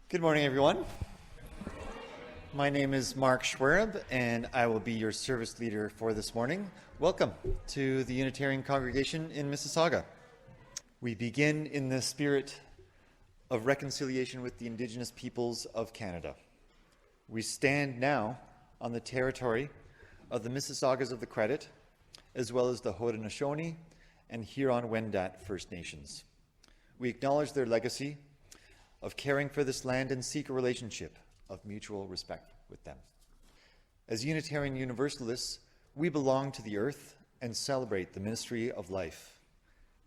Good morning, everyone. My name is Mark Schwerb, and I will be your service leader for this morning. Welcome to the Unitarian congregation in Mississauga. We begin in the spirit of reconciliation with the Indigenous peoples of Canada. We stand now on the territory of the Mississaugas of the Credit, as well as the Haudenosaunee and Huron-Wendat First Nations. We acknowledge their legacy of caring for this land and seek a relationship of mutual respect with them. As Unitarian Universalists, we belong to the earth and celebrate the ministry of life.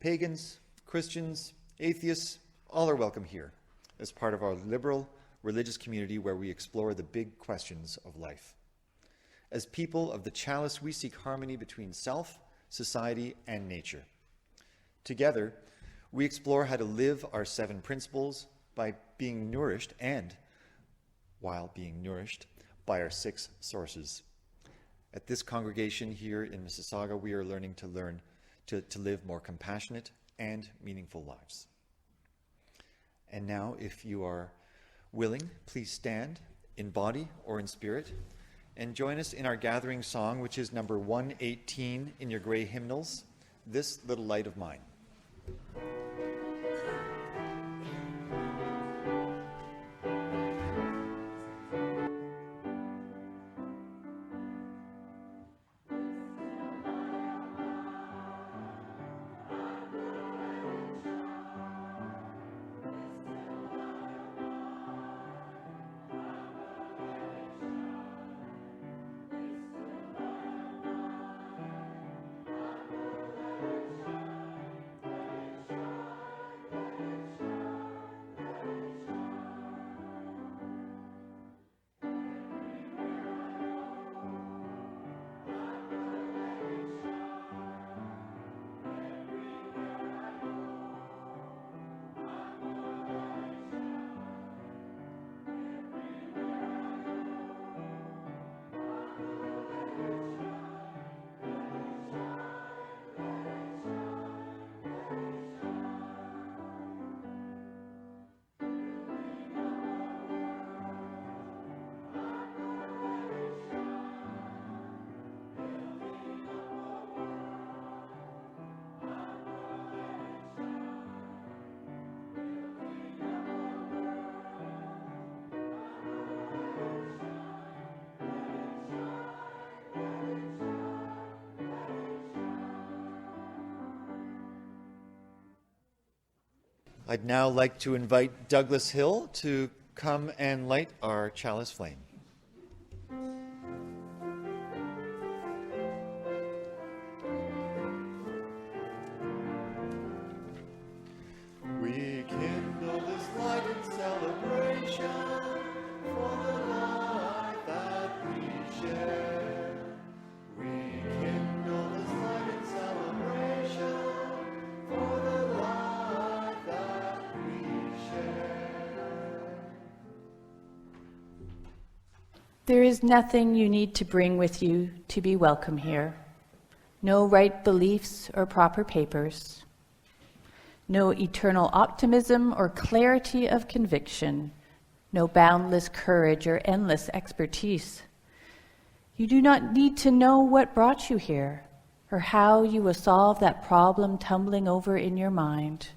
Pagans, Christians, atheists, all are welcome here as part of our liberal religious community where we explore the big questions of life. As people of the chalice, we seek harmony between self, society, and nature. Together, we explore how to live our 7 principles by being nourished and while being nourished by our 6 sources. At this congregation here in Mississauga, we are learning to live more compassionate and meaningful lives. And now, if you are willing, please stand in body or in spirit and join us in our gathering song, which is number 118 in your gray hymnals, This Little Light of Mine. I'd now like to invite Douglas Hill to come and light our chalice flame. We kindle this light in celebration for the life that we share. We kindle this light in celebration for the life that we share. There is nothing you need to bring with you to be welcome here. No right beliefs or proper papers. No eternal optimism or clarity of conviction. No boundless courage or endless expertise. You do not need to know what brought you here or how you will solve that problem tumbling over in your mind.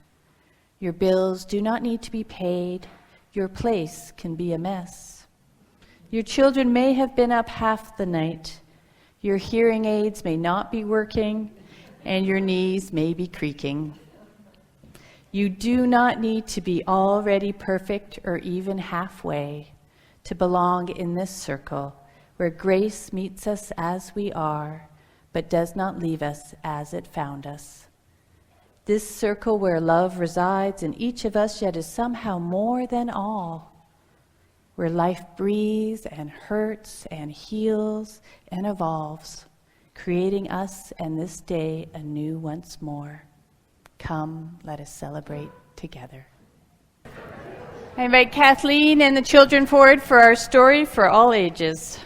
Your bills do not need to be paid. Your place can be a mess. Your children may have been up half the night. Your hearing aids may not be working, and your knees may be creaking. You do not need to be already perfect or even halfway to belong in this circle where grace meets us as we are, but does not leave us as it found us. This circle where love resides in each of us yet is somehow more than all, where life breathes and hurts and heals and evolves, creating us and this day anew once more. Come, let us celebrate together. I invite Kathleen and the children forward for our story for all ages.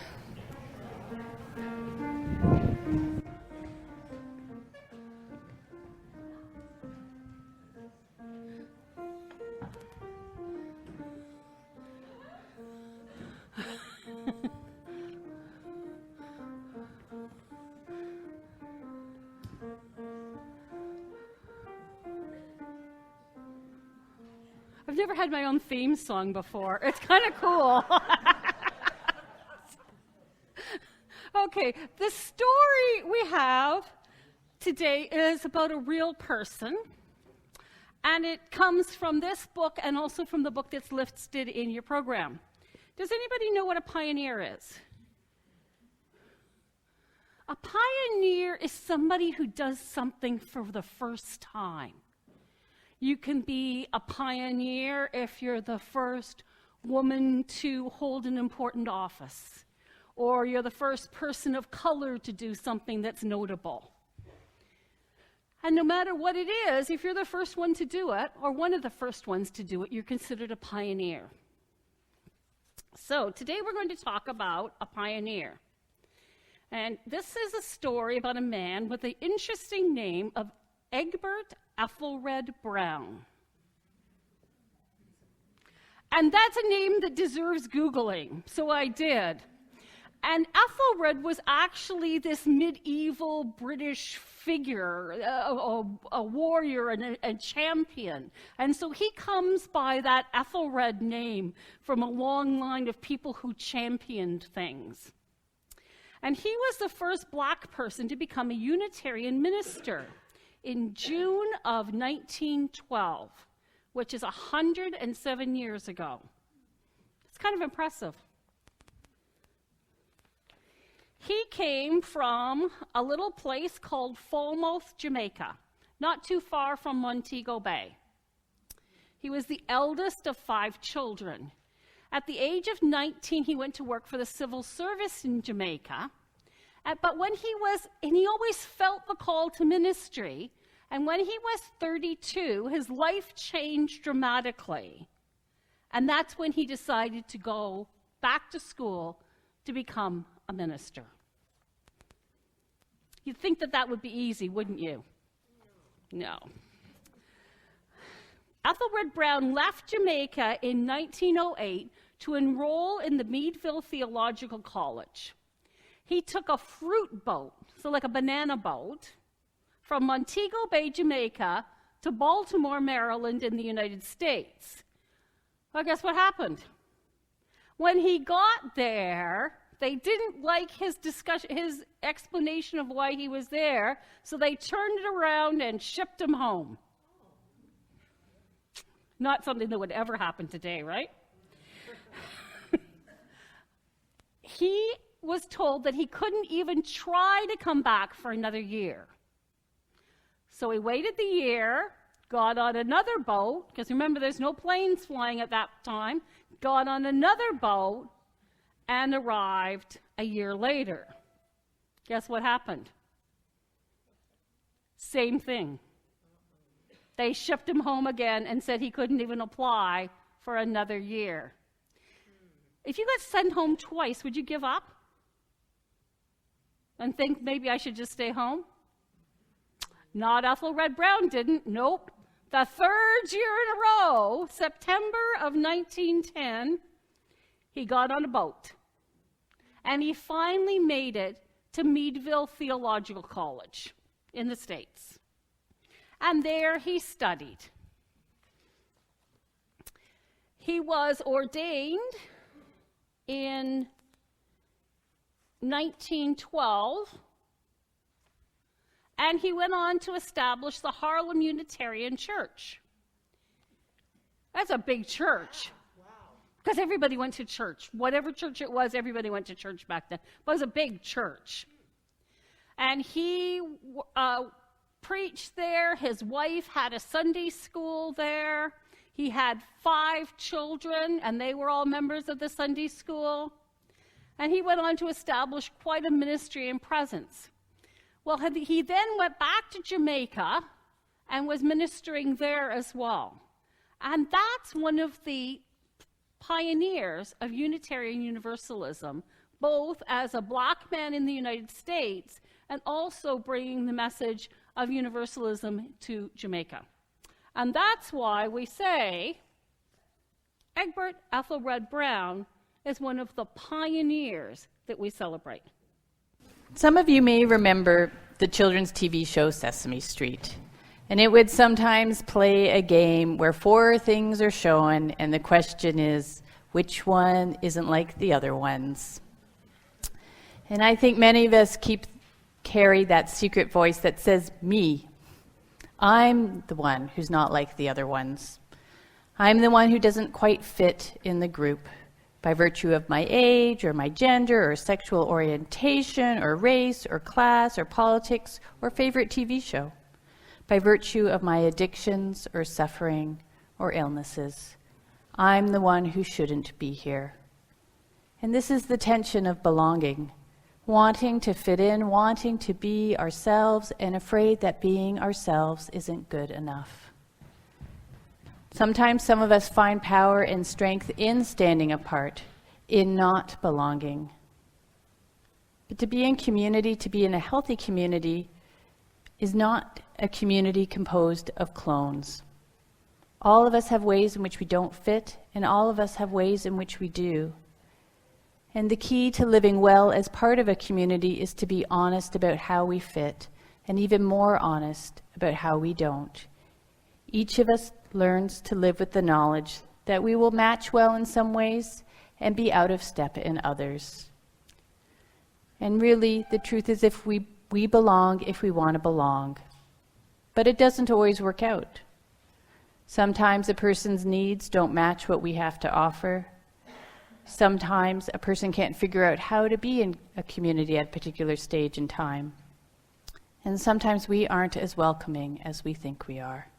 never had my own theme song before. It's kind of cool. Okay, the story we have today is about a real person, and it comes from this book and also from the book that's listed in your program. Does anybody know what a pioneer is? A pioneer is somebody who does something for the first time. You can be a pioneer if you're the first woman to hold an important office, or you're the first person of color to do something that's notable. And no matter what it is, if you're the first one to do it, or one of the first ones to do it, you're considered a pioneer. So today we're going to talk about a pioneer. And this is a story about a man with the interesting name of Egbert Ethelred Brown. And that's a name that deserves Googling, so I did. And Ethelred was actually this medieval British figure, a warrior and a champion. And so he comes by that Ethelred name from a long line of people who championed things. And he was the first black person to become a Unitarian minister in June of 1912, which is 107 years ago. It's kind of impressive. He came from a little place called Falmouth, Jamaica, not too far from Montego Bay. He was the eldest of 5 children. At the age of 19, he went to work for the civil service in Jamaica. But when he always felt the call to ministry, and when he was 32, his life changed dramatically. And that's when he decided to go back to school to become a minister. You'd think that that would be easy, wouldn't you? No. Ethelred Brown left Jamaica in 1908 to enroll in the Meadville Theological College. He took a fruit boat, so like a banana boat, from Montego Bay, Jamaica, to Baltimore, Maryland, in the United States. Well, guess what happened? When he got there, they didn't like his explanation of why he was there, so they turned it around and shipped him home. Not something that would ever happen today, right? He was told that he couldn't even try to come back for another year. So he waited the year, got on another boat, because remember there's no planes flying at that time, got on another boat, and arrived a year later. Guess what happened? Same thing. They shipped him home again and said he couldn't even apply for another year. If you got sent home twice, would you give up? And think maybe I should just stay home? Not Ethelred Brown didn't, nope. The 3rd year in a row, September of 1910, he got on a boat. And he finally made it to Meadville Theological College in the States. And there he studied. He was ordained in 1912, and he went on to establish the Harlem Unitarian Church. That's a big church. Because everybody went to church. Whatever church it was, everybody went to church back then. But it was a big church. And he preached there. His wife had a Sunday school there. He had 5 children, and they were all members of the Sunday school. And he went on to establish quite a ministry and presence. Well, he then went back to Jamaica and was ministering there as well. And that's one of the pioneers of Unitarian Universalism, both as a black man in the United States and also bringing the message of Universalism to Jamaica. And that's why we say Egbert Ethelred Brown is one of the pioneers that we celebrate. Some of you may remember the children's TV show Sesame Street. And it would sometimes play a game where 4 things are shown, and the question is, which one isn't like the other ones? And I think many of us carry that secret voice that says, me. I'm the one who's not like the other ones. I'm the one who doesn't quite fit in the group by virtue of my age or my gender or sexual orientation or race or class or politics or favorite TV show, by virtue of my addictions or suffering or illnesses. I'm the one who shouldn't be here. And this is the tension of belonging, wanting to fit in, wanting to be ourselves, and afraid that being ourselves isn't good enough. Sometimes some of us find power and strength in standing apart, in not belonging. But to be in community, to be in a healthy community, is not a community composed of clones. All of us have ways in which we don't fit, and all of us have ways in which we do. And the key to living well as part of a community is to be honest about how we fit, and even more honest about how we don't. Each of us learns to live with the knowledge that we will match well in some ways and be out of step in others. And really, the truth is if we belong if we want to belong. But it doesn't always work out. Sometimes a person's needs don't match what we have to offer. Sometimes a person can't figure out how to be in a community at a particular stage in time. And sometimes we aren't as welcoming as we think we are.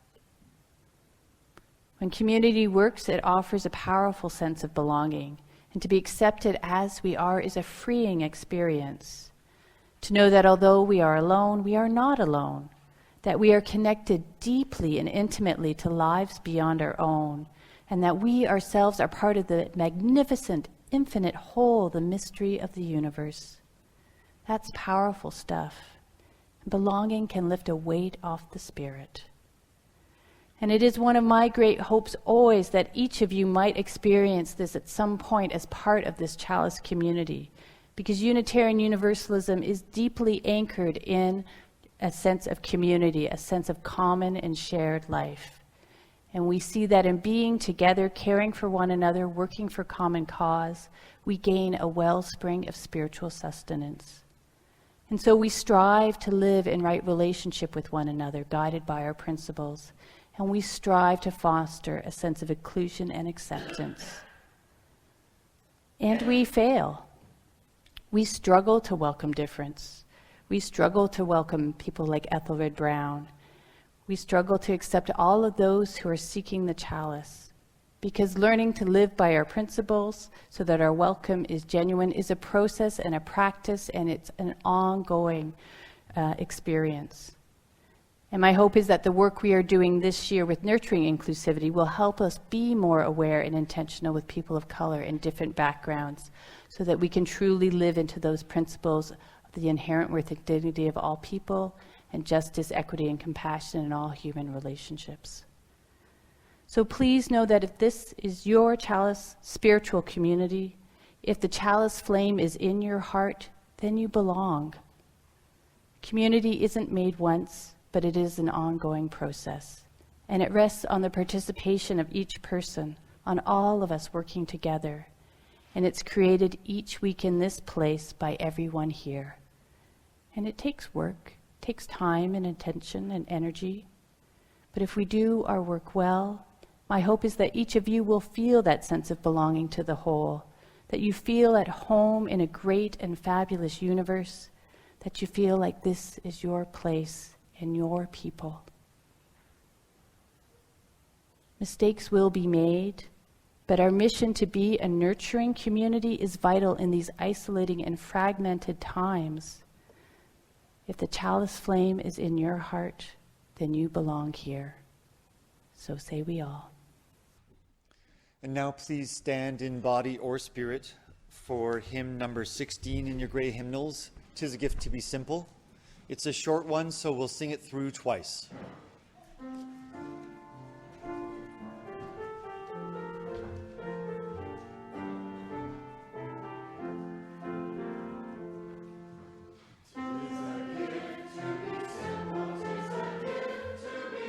When community works, it offers a powerful sense of belonging, and to be accepted as we are is a freeing experience. To know that although we are alone, we are not alone, that we are connected deeply and intimately to lives beyond our own, and that we ourselves are part of the magnificent, infinite whole, the mystery of the universe. That's powerful stuff. Belonging can lift a weight off the spirit. And it is one of my great hopes always that each of you might experience this at some point as part of this Chalice community, because Unitarian Universalism is deeply anchored in a sense of community, a sense of common and shared life. And we see that in being together, caring for one another, working for common cause, we gain a wellspring of spiritual sustenance. And so we strive to live in right relationship with one another, guided by our principles. And we strive to foster a sense of inclusion and acceptance. And we fail. We struggle to welcome difference. We struggle to welcome people like Ethelred Brown. We struggle to accept all of those who are seeking the chalice. Because learning to live by our principles so that our welcome is genuine is a process and a practice, and it's an ongoing experience. And my hope is that the work we are doing this year with nurturing inclusivity will help us be more aware and intentional with people of color and different backgrounds so that we can truly live into those principles of the inherent worth and dignity of all people and justice, equity, and compassion in all human relationships. So please know that if this is your Chalice spiritual community, if the Chalice flame is in your heart, then you belong. Community isn't made once, but it is an ongoing process. And it rests on the participation of each person, on all of us working together. And it's created each week in this place by everyone here. And it takes work, takes time and attention and energy. But if we do our work well, my hope is that each of you will feel that sense of belonging to the whole, that you feel at home in a great and fabulous universe, that you feel like this is your place and your people. Mistakes will be made, but our mission to be a nurturing community is vital in these isolating and fragmented times. If the chalice flame is in your heart, then you belong here. So say we all. And now please stand in body or spirit for hymn number 16 in your gray hymnals, "'Tis a Gift to be Simple." It's a short one, so we'll sing it through twice. Tis a gift to be simple, 'tis a gift to be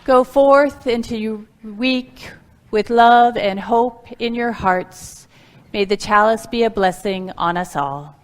Go forth into your week with love and hope in your hearts. May the chalice be a blessing on us all.